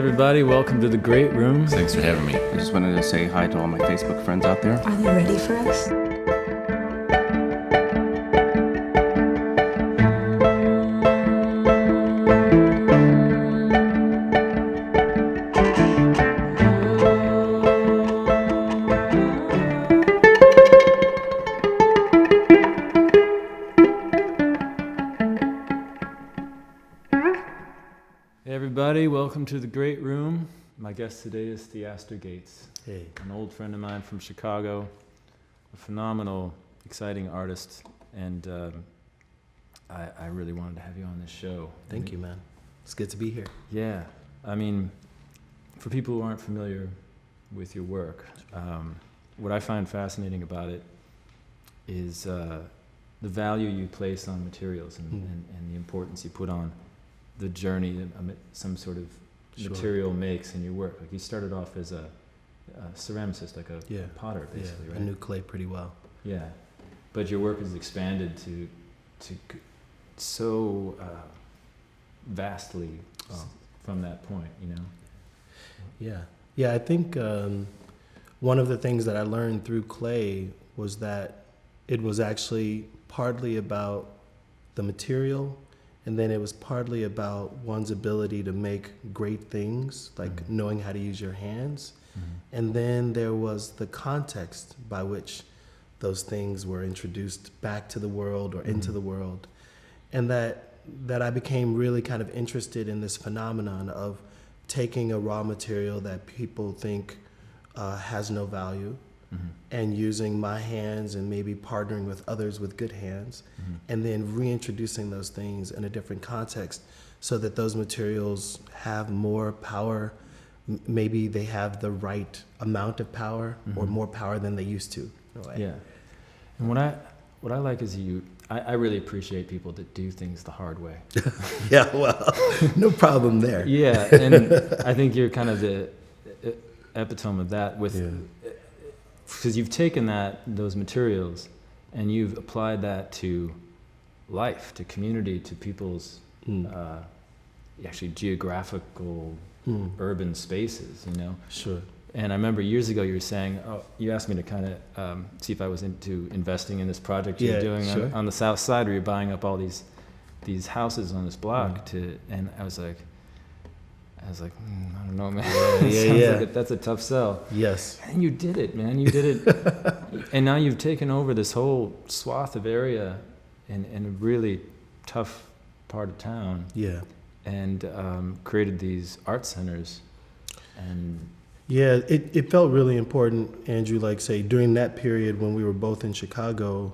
everybody, welcome to the Great Room. Thanks for having me. I just wanted to say hi to all my Facebook friends out there. Are they ready for us? Hey everybody, welcome to the Great Room. My guest today is Theaster Gates. Hey. An old friend of mine from Chicago, a phenomenal, exciting artist, and I really wanted to have you on this show. Thank you, man. It's good to be here. Yeah, I mean, for people who aren't familiar with your work, what I find fascinating about it is the value you place on materials and the importance you put on the journey that some sort of material makes in your work. Like you started off as a ceramicist, like a potter, basically, right? I knew clay pretty well. Yeah, but your work has expanded to so vastly from that point, you know? Yeah. I think one of the things that I learned through clay was that it was actually partly about the material, and then it was partly about one's ability to make great things, like knowing how to use your hands. And then there was the context by which those things were introduced back to the world or into the world. And that I became really kind of interested in this phenomenon of taking a raw material that people think has no value and using my hands and maybe partnering with others with good hands and then reintroducing those things in a different context so that those materials have more power. Maybe they have the right amount of power or more power than they used to. Yeah. And what I like is I really appreciate people that do things the hard way. Yeah, well, no problem there. Yeah, and I think you're kind of the epitome of that because you've taken those materials and you've applied that to life, to community, to people's actually geographical urban spaces, you know? Sure. And I remember years ago you were saying, you asked me to kind of see if I was into investing in this project you're doing on the south side where you're buying up all these houses on this block and I was like, I don't know, man. Like that's a tough sell. Yes. And you did it, man. You did it. And now you've taken over this whole swath of area in a really tough part of town. Yeah. And created these art centers. And yeah, it felt really important, Andrew, like say during that period when we were both in Chicago,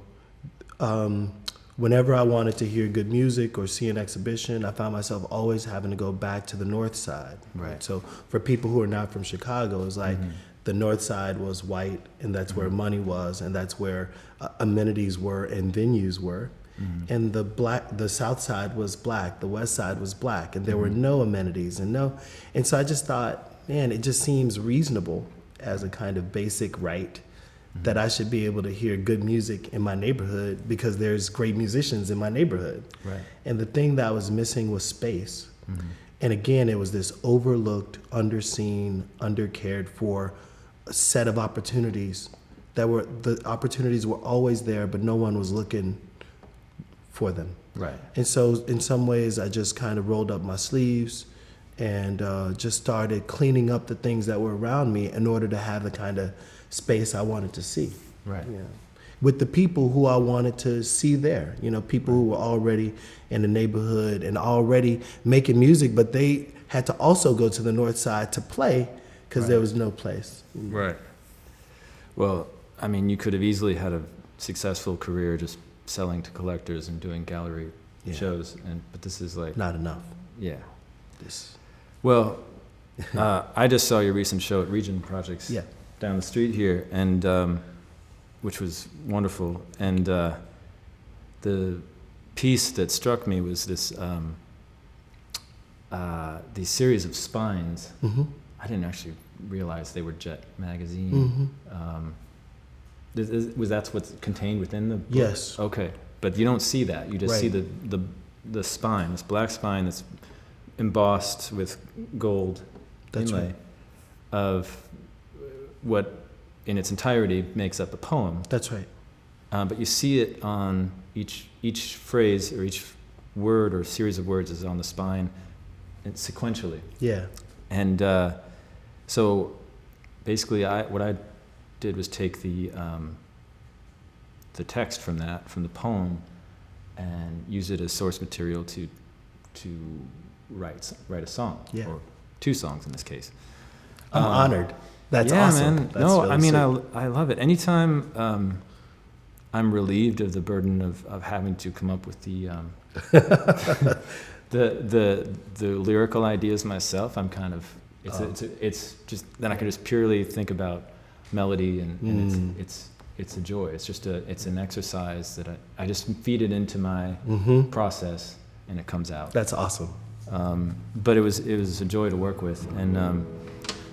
whenever I wanted to hear good music or see an exhibition, I found myself always having to go back to the north side. Right. So for people who are not from Chicago, it's like the north side was white and that's where money was and that's where amenities were and venues were. And the south side was black, the west side was black, and there were no amenities and so I just thought, man, it just seems reasonable as a kind of basic right that I should be able to hear good music in my neighborhood because there's great musicians in my neighborhood. Right. And the thing that I was missing was space. And again, it was this overlooked, underseen, undercared for set of opportunities the opportunities were always there, but no one was looking for them. right. And so in some ways, I just kind of rolled up my sleeves and just started cleaning up the things that were around me in order to have the kind of space I wanted to see. Right. Yeah. With the people who I wanted to see there, people who were already in the neighborhood and already making music, but they had to also go to the north side to play because there was no place. Right. Well, I mean, you could have easily had a successful career just selling to collectors and doing gallery shows, but this is like Not enough. Yeah. This. Well, I just saw your recent show at Region Projects down the street here, and which was wonderful. And the piece that struck me was this these series of spines. I didn't actually realize they were Jet magazine. Was that what's contained within the book? Yes. Okay, but you don't see that. You just see the spine, this black spine that's embossed with gold, That's inlay right. of what in its entirety makes up a poem. That's right. But you see it on each phrase or each word or series of words is on the spine and sequentially. Yeah. And so basically what I did was take the text from the poem and use it as source material to write a song, Yeah. or two songs in this case. I'm honored. That's yeah, awesome. man. That's No, really I mean, sick. I love it. Anytime I'm relieved of the burden of having to come up with the lyrical ideas myself, I'm kind of it's just then I can just purely think about melody and it's a joy. It's just it's an exercise that I just feed it into my process and it comes out. That's awesome. But it was a joy to work with, and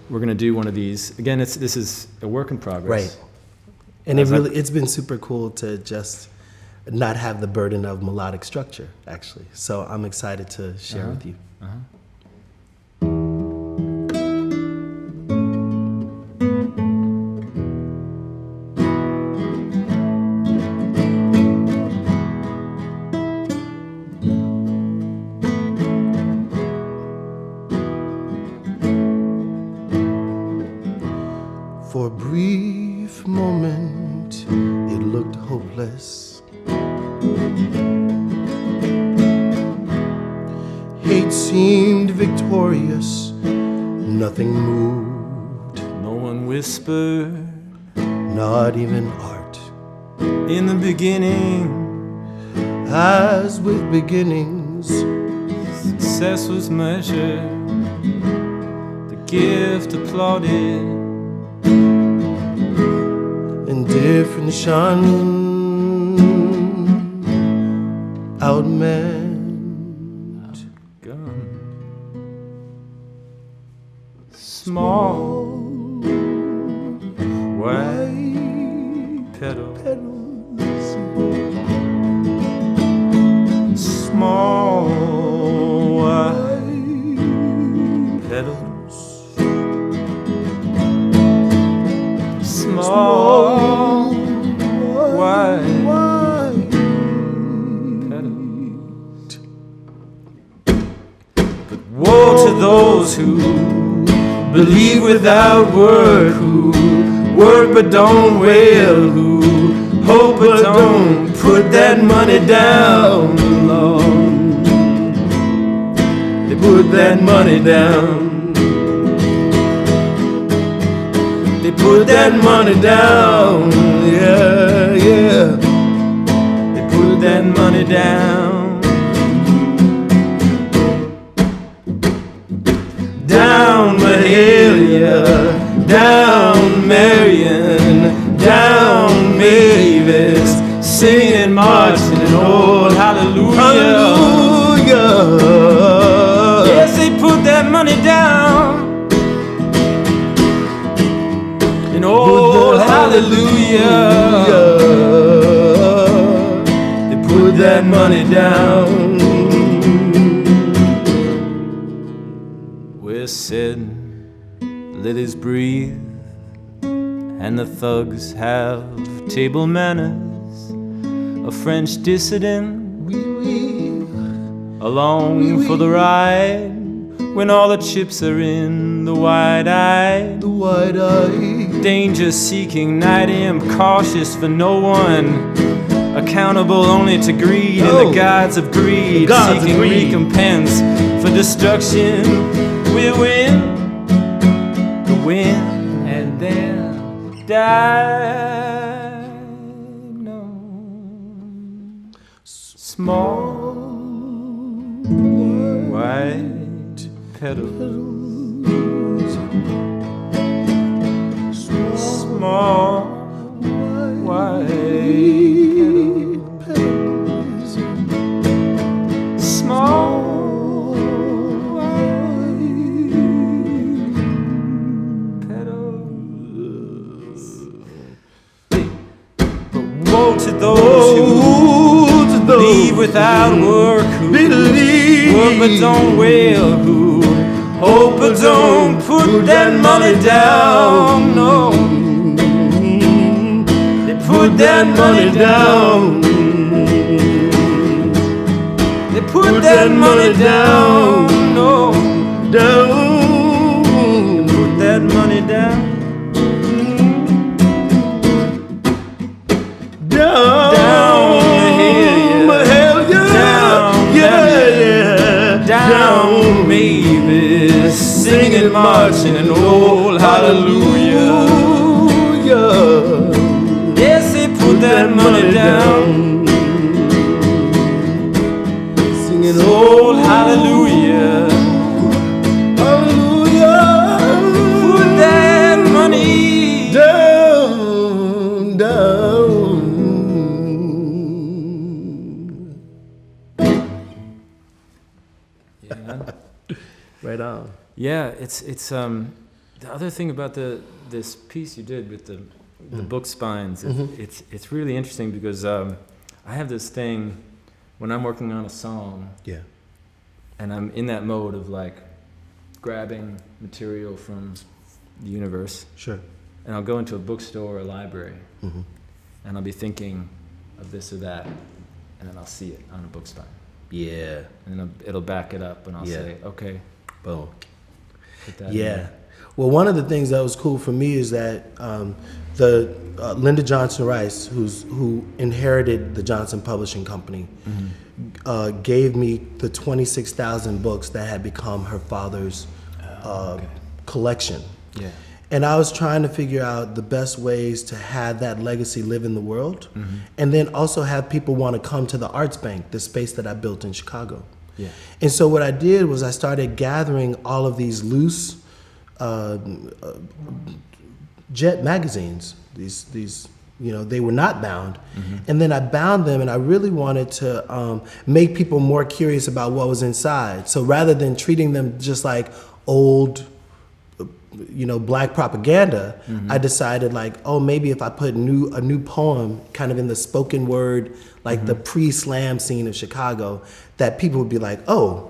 we're gonna do one of these again. This is a work in progress, Right. And it's been super cool to just not have the burden of melodic structure, actually. So I'm excited to share with you. For a brief moment, it looked hopeless. Hate seemed victorious, nothing moved, No one whispered not even art. in the beginning. As with beginnings, Success was measured, the gift applauded. indifferention outmeant. Gun. Small white petals. Small white petals. Small white petals. But woe to those who believe without work, who work but don't wail, who hope but don't put that money down, Lord. They put that money down. They put that money down, yeah, yeah. They put that money down. Down Mahalia, down Marion, down Mavis, singing and marching and old hallelujah. Hallelujah. Yes, they put that money down. And old hallelujah. They put that money down. We're sitting, lilies breathe, and the thugs have table manners. A French dissident along for the ride, when all the chips are in the wide-eyed, danger-seeking night imp, cautious for no one, accountable only to greed and the gods of greed, seeking recompense for destruction. We win, and then die. No, small white petals, small white petals, small woe to those who believe without work, who work but don't wail, who Oh, but don't put that money down, no. They put that money down. They put that money down, no. Down. They put that money down. Down. Hell yeah. Yeah. Down, baby. Singing, marching, and oh, hallelujah. Yes, they put that money down. Singing, oh, hallelujah. Hallelujah. Put that money down, down. Yeah. Right on. Yeah, it's the other thing about this piece you did with the book spines. It's really interesting because I have this thing when I'm working on a song. Yeah. And I'm in that mode of like grabbing material from the universe. Sure. And I'll go into a bookstore or a library, and I'll be thinking of this or that, and then I'll see it on a book spine. Yeah. And then it'll back it up, and I'll say, okay, boom. Put that Yeah. in there. Well, one of the things that was cool for me is that Linda Johnson Rice, who inherited the Johnson Publishing Company, gave me the 26,000 books that had become her father's collection. Yeah. And I was trying to figure out the best ways to have that legacy live in the world, and then also have people want to come to the Arts Bank, the space that I built in Chicago. Yeah. And so what I did was I started gathering all of these loose jet magazines. These they were not bound, and then I bound them, and I really wanted to make people more curious about what was inside. So rather than treating them just like old, black propaganda, I decided like, oh, maybe if I put a new poem kind of in the spoken word, like the pre-slam scene of Chicago, that people would be like, oh,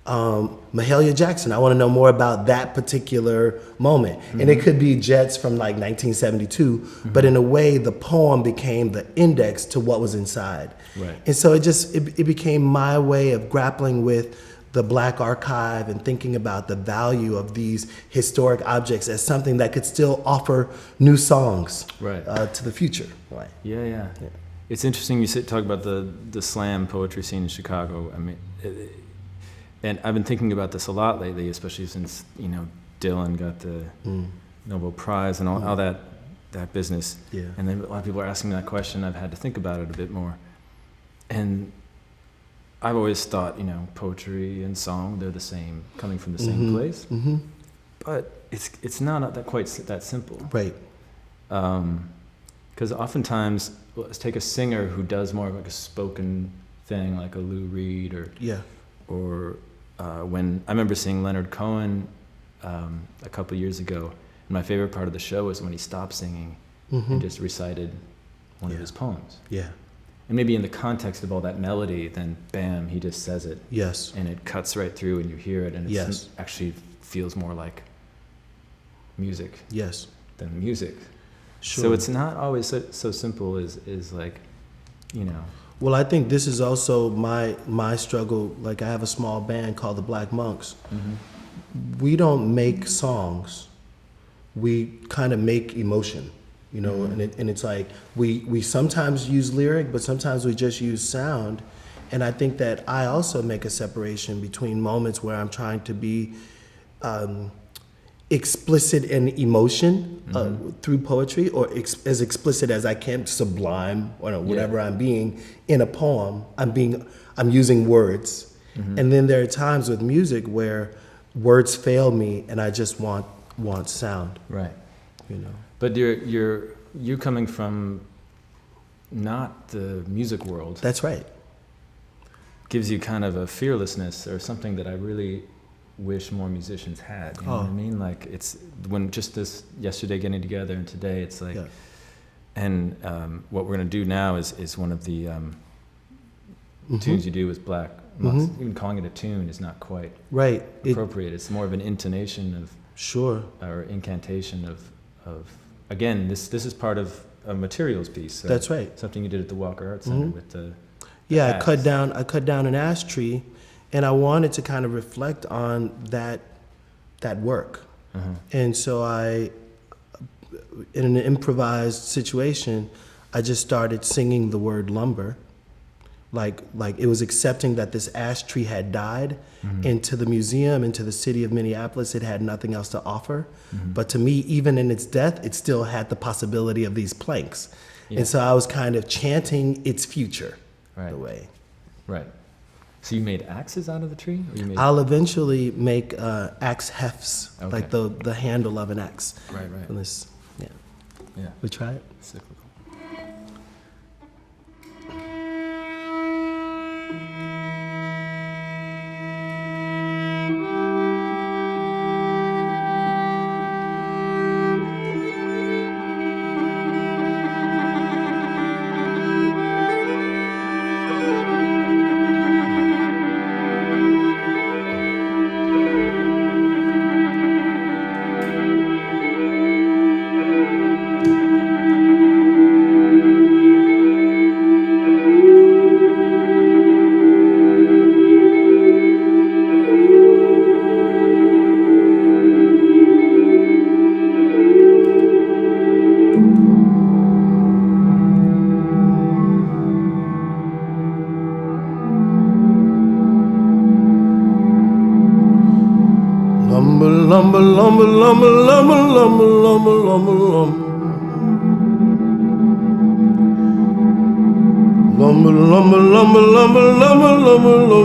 Mahalia Jackson, I want to know more about that particular moment. And it could be Jets from like 1972, but in a way the poem became the index to what was inside. Right. And so it became my way of grappling with the Black archive and thinking about the value of these historic objects as something that could still offer new songs to the future. Right. Yeah. It's interesting you talk about the slam poetry scene in Chicago. I mean, and I've been thinking about this a lot lately, especially since Dylan got the Nobel Prize and all that business. Yeah. And then a lot of people are asking me that question. I've had to think about it a bit more. And I've always thought, poetry and song, they're the same, coming from the same place. But it's not that quite that simple. Right. Because oftentimes, let's take a singer who does more of like a spoken thing, like a Lou Reed or when I remember seeing Leonard Cohen a couple years ago, and my favorite part of the show was when he stopped singing and just recited one of his poems. Yeah. And maybe in the context of all that melody, then bam, he just says it. Yes. And it cuts right through and you hear it, and it actually feels more like music than music. Sure. So it's not always so simple as like, Well, I think this is also my struggle. Like, I have a small band called the Black Monks. We don't make songs. We kind of make emotion, and it's like we sometimes use lyric, but sometimes we just use sound. And I think that I also make a separation between moments where I'm trying to be explicit in emotion through poetry, or as explicit as I can, sublime, or whatever I'm being in a poem. I'm using words, and then there are times with music where words fail me, and I just want sound. Right. But you're coming from not the music world. That's right. Gives you kind of a fearlessness or something that I really wish more musicians had. You know what I mean? Like, it's when just this yesterday getting together and today, it's like, and what we're gonna do now is one of the tunes you do with Black Even calling it a tune is not quite Right. appropriate. It's more of an intonation of, Sure. or incantation of again, this is part of a materials piece. So That's right. something you did at the Walker Art Center with the Yeah, axe. I cut down an ash tree, and I wanted to kind of reflect on that work. And so in an improvised situation, I just started singing the word lumber. Like it was accepting that this ash tree had died, and to the museum and to the city of Minneapolis, it had nothing else to offer. But to me, even in its death, it still had the possibility of these planks. Yeah. And so I was kind of chanting its future, Right. in a way. Right. So you made axes out of the tree? Or you made I'll eventually make axe hefts, Okay. like the handle of an axe. Right, right. And this, yeah. Yeah. We try it? Cyclical. Lumber, lumber, lumber, lumber, lumber, lumber, lumber, lumber, lumber. Lumber, lumber, lumber, lumber, lumber, lumber, lumber,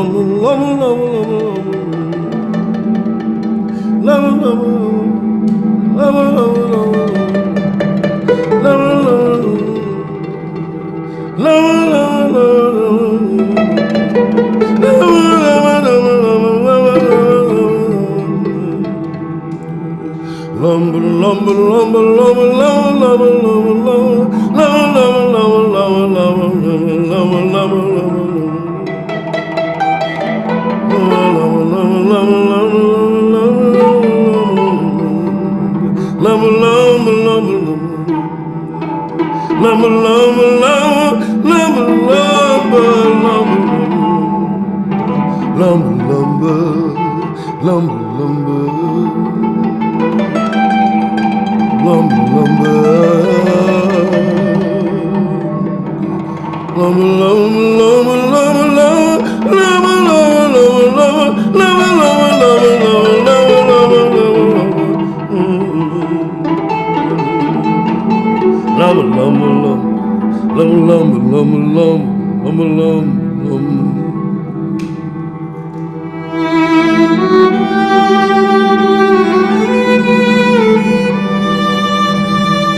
lumber, lumber, lumber, lumber, lumber, lumber, lumber, lumber, lumber, lumber,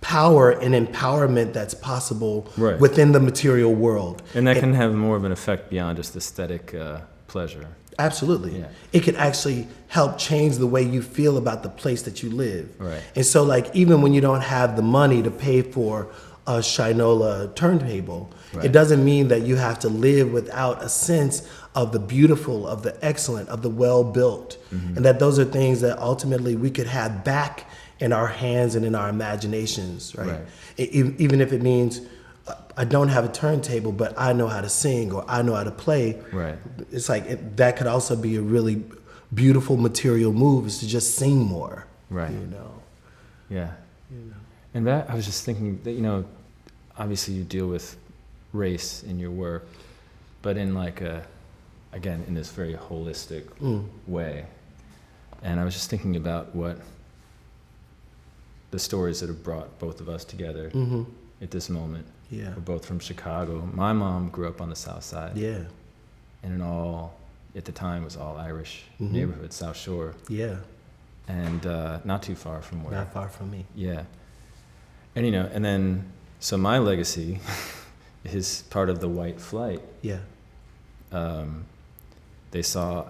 power and empowerment that's possible Right. within the material world. And that can have more of an effect beyond just aesthetic pleasure. Absolutely. Yeah. It could actually help change the way you feel about the place that you live. Right. And so, like, even when you don't have the money to pay for a Shinola turntable, Right. it doesn't mean that you have to live without a sense of the beautiful, of the excellent, of the well-built. And that those are things that ultimately we could have back in our hands and in our imaginations, right? Right. Even if it means I don't have a turntable, but I know how to sing or I know how to play. Right. It's like that could also be a really beautiful material move, is to just sing more. Right. You know. Yeah. You know. And that, I was just thinking that, you know, obviously you deal with race in your work, but in like again, in this very holistic way. And I was just thinking about what the stories that have brought both of us together at this moment. Yeah. We're both from Chicago. My mom grew up on the South Side. Yeah. And in all, at the time, was all Irish neighborhood, South Shore. Yeah. And not too far from where. Not far from me. Yeah. And, you know, and then, so my legacy is part of the white flight. Yeah. They saw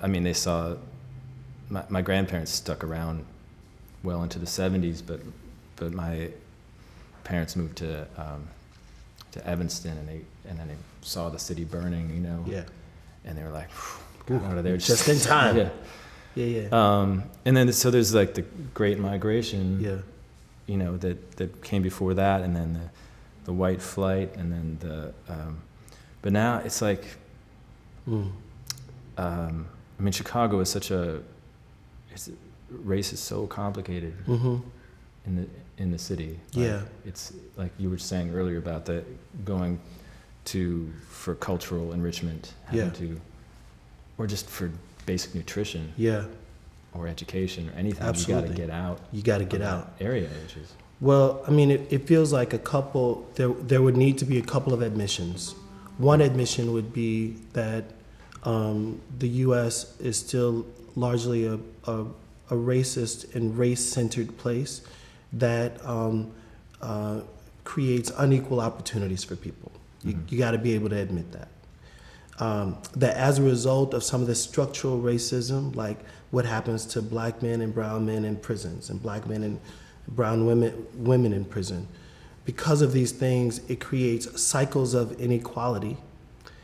my grandparents stuck around well into the 70s, but my parents moved to Evanston, and then they saw the city burning, you know. Yeah. And they were like, got out of there Just in time. Yeah. Yeah. And then so there's like the Great Migration. Yeah. You know, that came before that, and then the white flight, and then but now it's like, I mean, Chicago is race is so complicated in the city. Like, Yeah. it's like you were saying earlier about that going for cultural enrichment, having to, or just for basic nutrition. Yeah. Or education or anything. Absolutely. You got to get out. You got to get of out. that area, which is. Well, I mean, it feels like there would need to be a couple of admissions. One admission would be that the U.S. is still largely a racist and race-centered place that creates unequal opportunities for people. You got to be able to admit that. That as a result of some of this structural racism, like what happens to black men and brown men in prisons and black men and brown women in prison, because of these things, it creates cycles of inequality.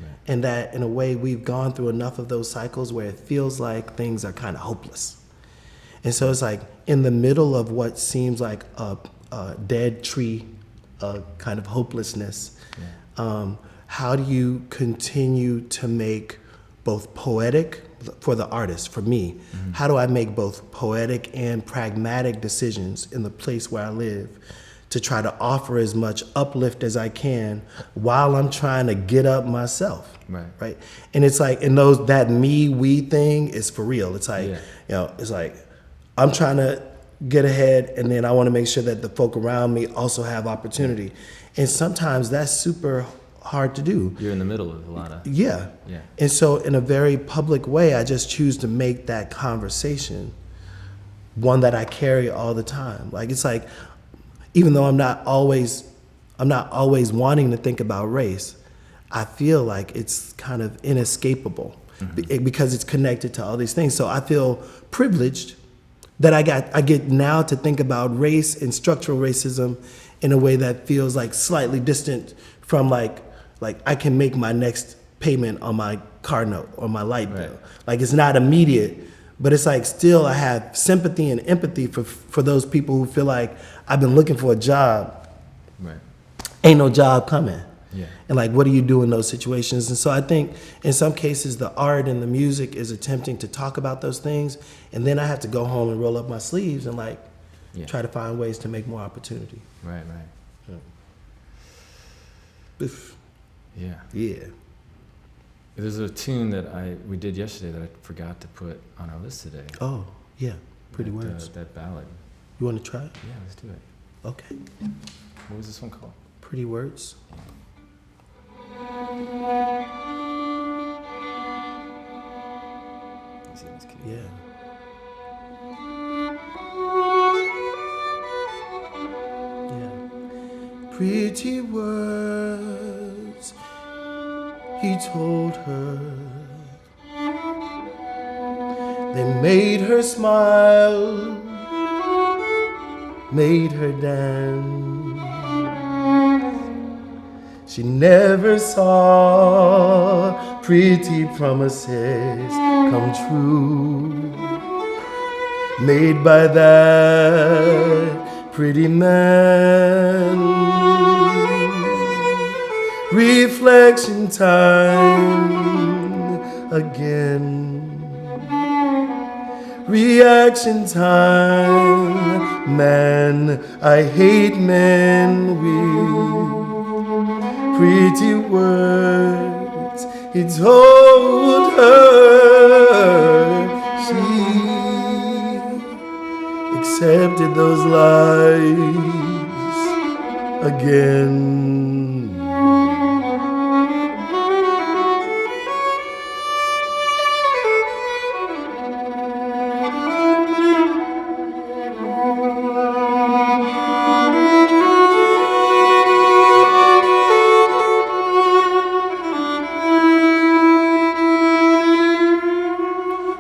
Right. And that in a way we've gone through enough of those cycles where it feels like things are kind of hopeless. And so it's like in the middle of what seems like a dead tree, kind of hopelessness, how do you continue to make both poetic, for the artist, for me, how do I make both poetic and pragmatic decisions in the place where I live to try to offer as much uplift as I can while I'm trying to get up myself? Right? And it's like, and that me, we thing is for real. It's like, you know, it's like, I'm trying to get ahead, and then I want to make sure that the folk around me also have opportunity. And sometimes that's super hard to do. You're in the middle of a lot of. Yeah. And so in a very public way, I just choose to make that conversation one that I carry all the time. Like, it's like, even though I'm not always wanting to think about race, I feel like it's kind of inescapable because it's connected to all these things. So I feel privileged that I get now to think about race and structural racism in a way that feels like slightly distant from like I can make my next payment on my car note or my light bill. Like, it's not immediate, but it's like still I have sympathy and empathy for those people who feel like I've been looking for a job. Ain't no job coming. And like, what do you do in those situations? And so I think in some cases the art and the music is attempting to talk about those things, and then I have to go home and roll up my sleeves and like try to find ways to make more opportunity. Yeah. There's a tune that we did yesterday that I forgot to put on our list today. Oh, yeah. Pretty Words. That ballad. You want to try it? Yeah, let's do it. Okay. What was this one called? Pretty Words. Let's see this key. Yeah. Yeah. pretty words he told her. They made her smile, made her dance. She never saw pretty promises come true, made by that pretty man. Reflection time again. Reaction time. Man, I hate men with pretty words he told her. She accepted those lies again.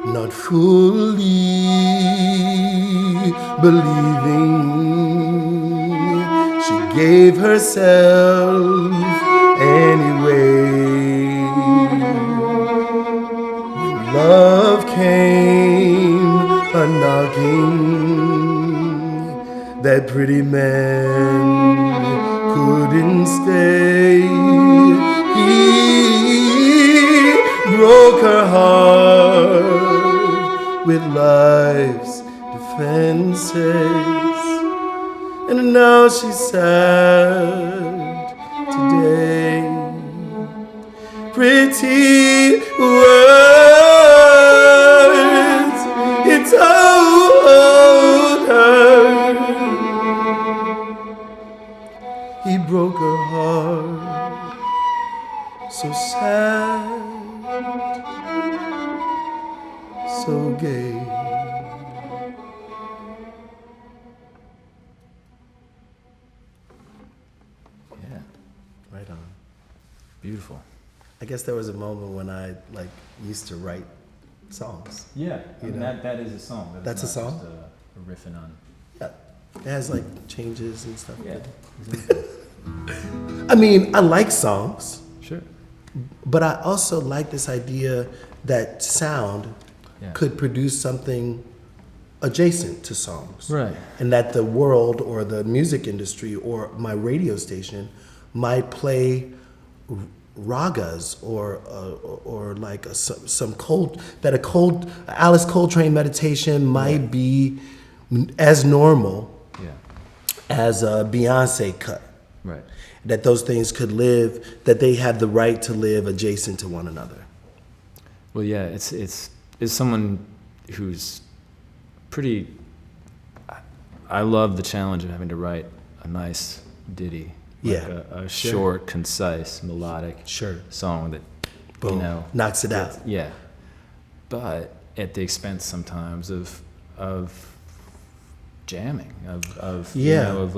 Not fully believing, she gave herself anyway. When love came a-knocking, that pretty man couldn't stay. He broke her heart with life's defenses, and now she's sad today. Pretty words he told her. He broke her heart, so sad, so gay. Yeah, Right on. beautiful. I guess there was a moment when I used to write songs. Yeah, You know? that is a song. That's a not song? Just a riffing on. Yeah. It has changes and stuff. Yeah. I mean, I like songs, Sure. but I also like this idea that sound Yeah. could produce something adjacent to songs. Right. And that the world or the music industry or my radio station might play ragas or some Alice Coltrane meditation might be as normal Yeah. as a Beyonce cut. Right. That those things could live, that they have the right to live adjacent to one another. Well, yeah. It's someone who's pretty. I love the challenge of having to write a nice ditty. Yeah. A Sure. short, concise, melodic Sure. song that, Boom. Knocks it out. Yeah. But at the expense sometimes of jamming, of Yeah. of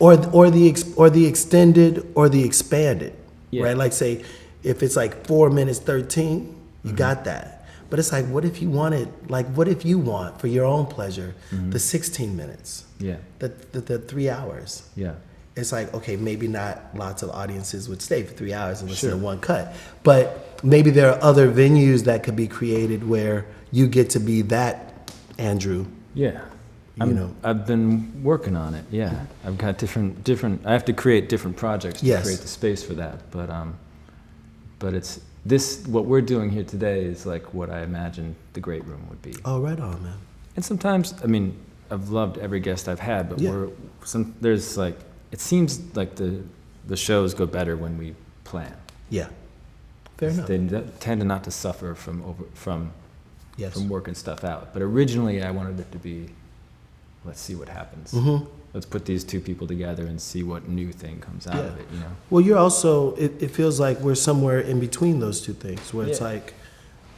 Or the extended or the expanded. Yeah. Right? Like say if it's 4 minutes 13, you got that. But it's what if you wanted what if you want for your own pleasure the 16 minutes, yeah, the 3 hours. yeah, It's okay, maybe not lots of audiences would stay for 3 hours and listen Sure. to one cut, but maybe there are other venues that could be created where you get to be that Andrew. yeah. You know. I've been working on it. Yeah, I've got different. I have to create different projects to Yes. create the space for that. But it's this. What we're doing here today is what I imagined the great room would be. Oh, right on, man. And sometimes, I mean, I've loved every guest I've had, but Yeah. there's it seems like the shows go better when we plan. Yeah. Fair enough. They tend not to suffer from Yes. working stuff out. But originally, I wanted it to be, let's see what happens. Mm-hmm. Let's put these two people together and see what new thing comes out of it. You know. Well, you're also, it feels like we're somewhere in between those two things, where it's Yeah.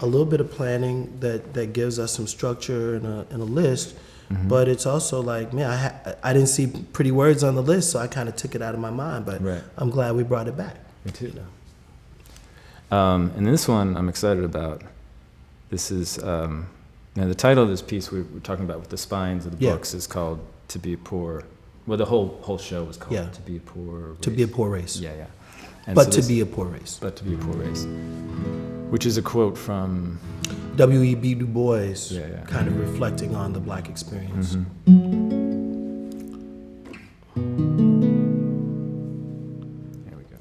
a little bit of planning that gives us some structure and a list, But it's also like, man, I didn't see pretty words on the list, so I kind of took it out of my mind. But Right. I'm glad we brought it back. Me too. You know? And this one I'm excited about. This is, now the title of this piece we're talking about with the spines of the Yeah. books is called To Be a Poor, well, the whole show was called Yeah. To Be a Poor Race. To be a poor race. Yeah, yeah. And But so to this- be a poor race. But to be a poor race, which is a quote from W.E.B. Du Bois, Yeah, yeah. kind of reflecting on the black experience. Here we go.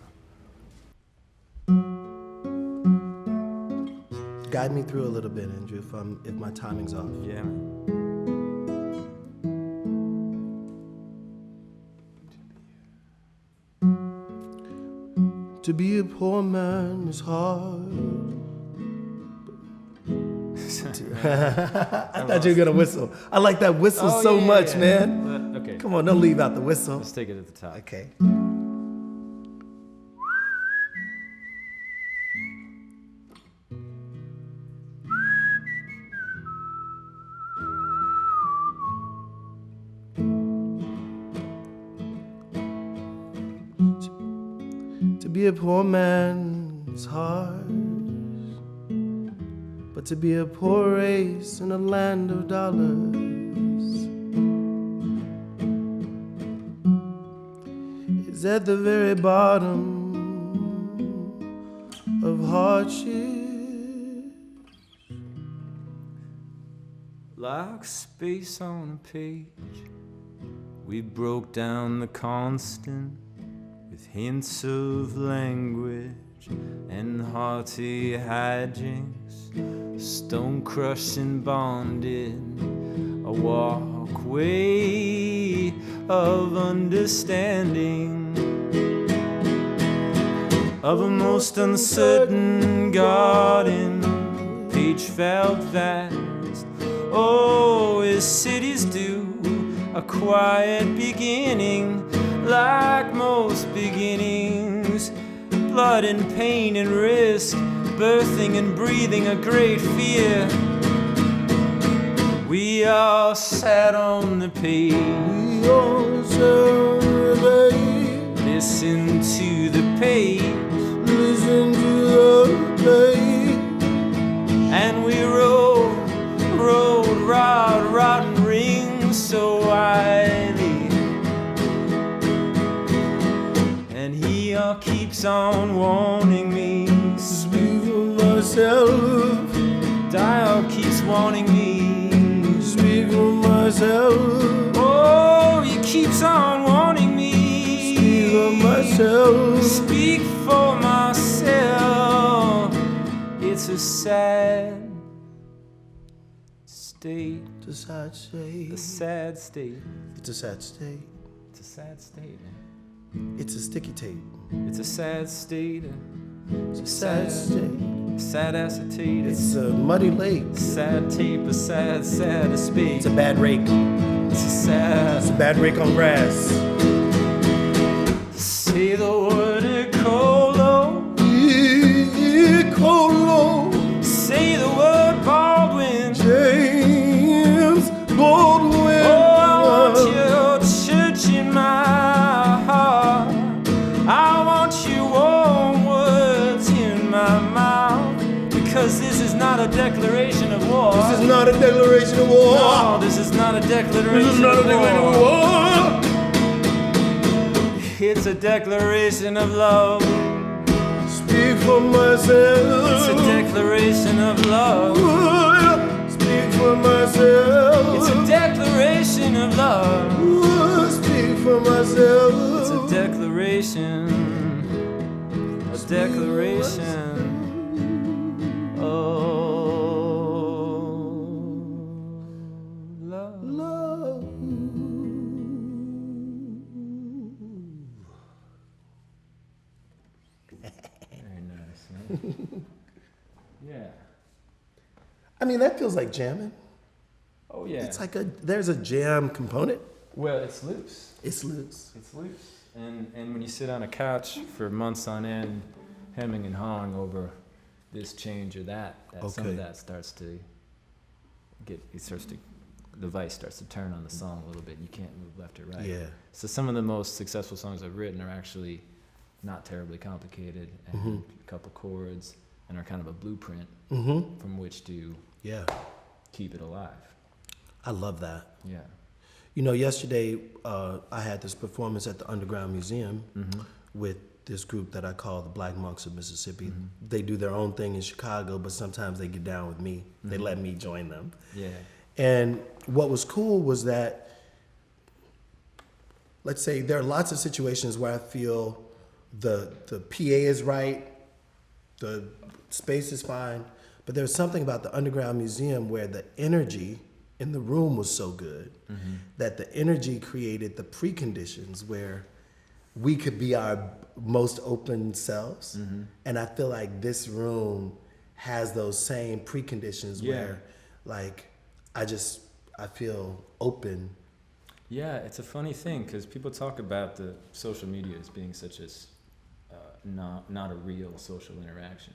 Guide me through a little bit, Andrew, if my timing's off. Yeah, man. To be a poor man is hard. I thought you were gonna whistle. I like that whistle so much, man. Okay. Come on, don't leave out the whistle. Let's take it at the top. Okay. To be a poor man is hard, but to be a poor race in a land of dollars is at the very bottom of hardship. Like space on a page, we broke down the constant with hints of language and hearty hijinks, stone crushed and bonded, a walkway of understanding of a most uncertain garden, page felt vast. Oh, as cities do, a quiet beginning, like most beginnings, blood and pain and risk, birthing and breathing a great fear. We all sat on the page, listen to the page, and we rode rotten rings so widely. And he all keeps on warning me to speak for myself. Dial keeps warning me to speak for myself. Oh, he keeps on warning me to speak for myself. Speak for myself. It's a sad state. It's a sad state. A sad state. It's a sad state. It's a sad state, man. It's a sticky tape. It's a sad state. It's a sad state. Sad acetate. It's a muddy lake. Sad tape. A sad space. It's a bad rake. It's a sad. It's a bad rake on grass. Say the word Ecolo. Ecolo. Say the word Baldwin. James Baldwin. Oh, I want your church in my heart. I want your warm words in my mouth. Because this is not a declaration of war. This is not a declaration of war. No, this is not a declaration This is not a declaration of war. It's a declaration of love. Speak for myself. It's a declaration of love. Speak for myself. It's a declaration of love. Speak for myself. It's a declaration. A declaration. Oh, love. Love. Very nice, man. Yeah. I mean, that feels like jamming. Oh, yeah. It's like there's a jam component. Well, it's loose. It's loose. It's loose. And when you sit on a couch for months on end, hemming and hawing over this change or that some Okay. of that starts to the vice starts to turn on the song a little bit. And you can't move left or right. Yeah. So some of the most successful songs I've written are actually not terribly complicated, and a couple chords, and are kind of a blueprint from which to keep it alive. I love that. Yeah. You know, yesterday I had this performance at the Underground Museum with this group that I call the Black Monks of Mississippi. They do their own thing in Chicago, but sometimes they get down with me. They let me join them. Yeah. And what was cool was that, let's say there are lots of situations where I feel the PA is right, the space is fine, but there was something about the Underground Museum where the energy in the room was so good that the energy created the preconditions where we could be our most open selves. And I feel like this room has those same preconditions where, like, I feel open. Yeah, it's a funny thing because people talk about the social media as being such as not a real social interaction.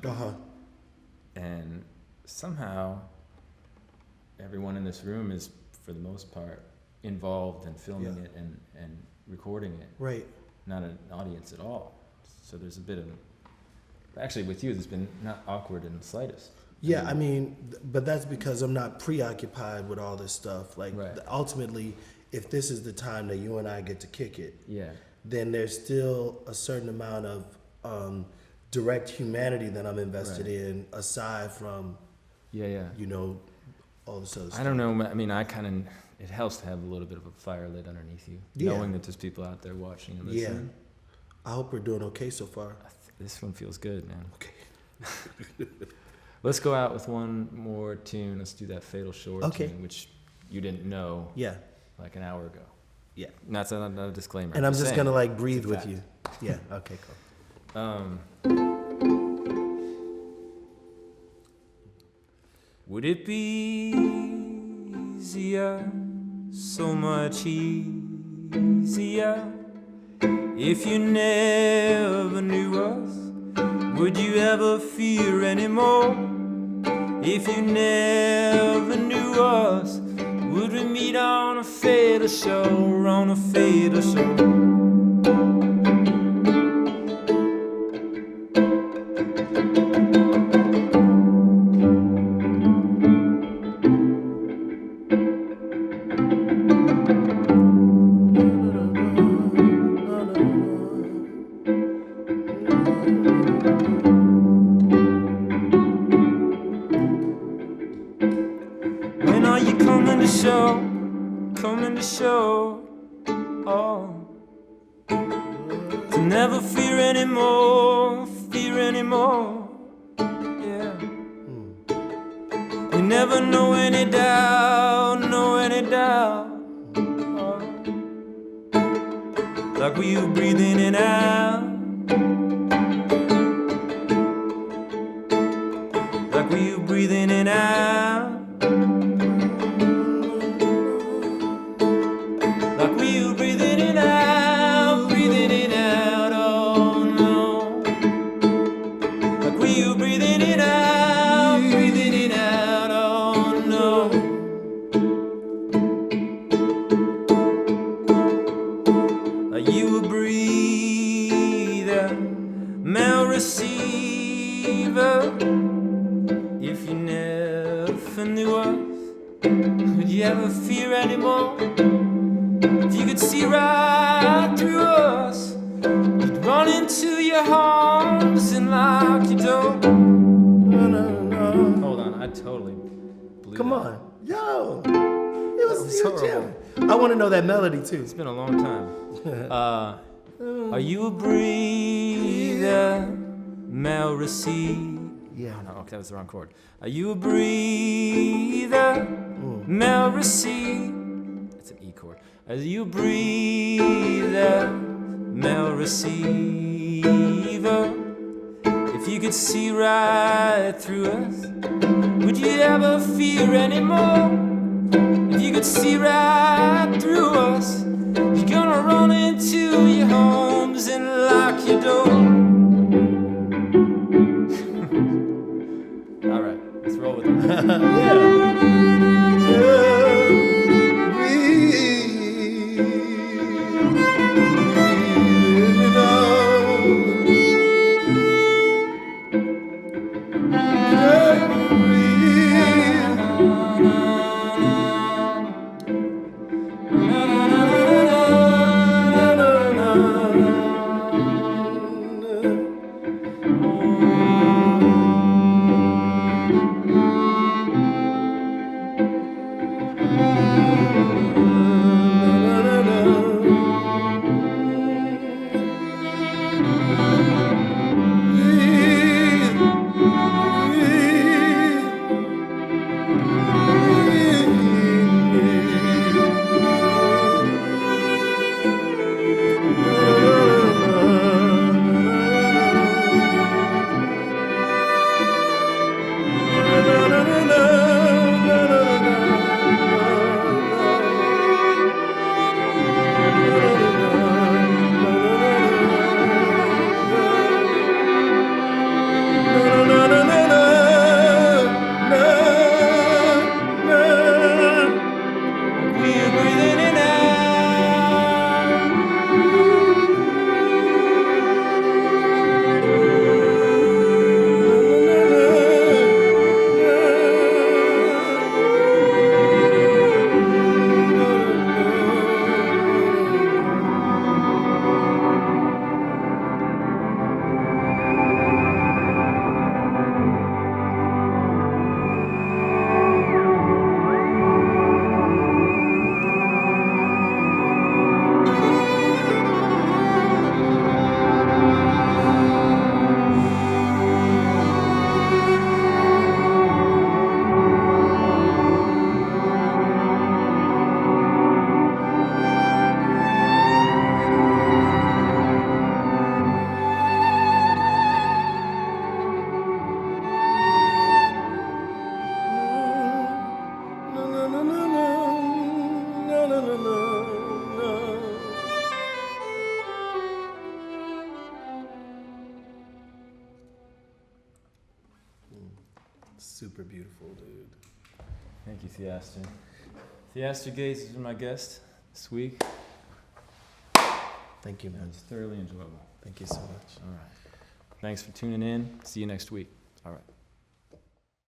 And somehow everyone in this room is, for the most part, involved in filming it and recording it. Right. Not an audience at all. So there's a bit of, actually with you, it's been not awkward in the slightest. Yeah, I mean, but that's because I'm not preoccupied with all this stuff. Like, ultimately, if this is the time that you and I get to kick it, then there's still a certain amount of direct humanity that I'm invested in, aside from, you know, all this other stuff. I don't know. I mean, it helps to have a little bit of a fire lit underneath you, knowing that there's people out there watching and listening. I hope we're doing okay so far. This one feels good, man. Okay. Let's go out with one more tune. Let's do that Fatal Shore tune, which you didn't know like an hour ago. Yeah. Not a disclaimer. And I'm just going to like breathe with you. Yeah. Okay, cool. Would it be easier, so much easier, if you never knew us? Would you ever fear anymore? If you never knew us, would we meet on a fatal shore, on a fatal shore? Coming to show, oh, to never fear anymore, yeah. You never know any doubt, oh. Like we were breathing in and out, like we were breathing in and out. If you never knew us, would you ever fear anymore? If you could see right through us, you'd run into your arms and lock your door. Hold on, I totally blew Come that. on. Yo, it was horrible. I want to know that melody too. It's been a long time. Are you a breather? Mel receive. Yeah. Oh, no, okay, that was the wrong chord. Are you a breather? Mel receive. It's an E chord. Are you a breather? Mel receiver. If you could see right through us, would you ever fear anymore? If you could see right through us, you're gonna run into your homes and lock your door. All right, let's roll with it. na, na. Super beautiful, dude. Thank you, Theaster. Theaster Gates has been my guest this week. Thank you, It man. was thoroughly enjoyable. Thank you so much. All right. Thanks for tuning in. See you next week. All right.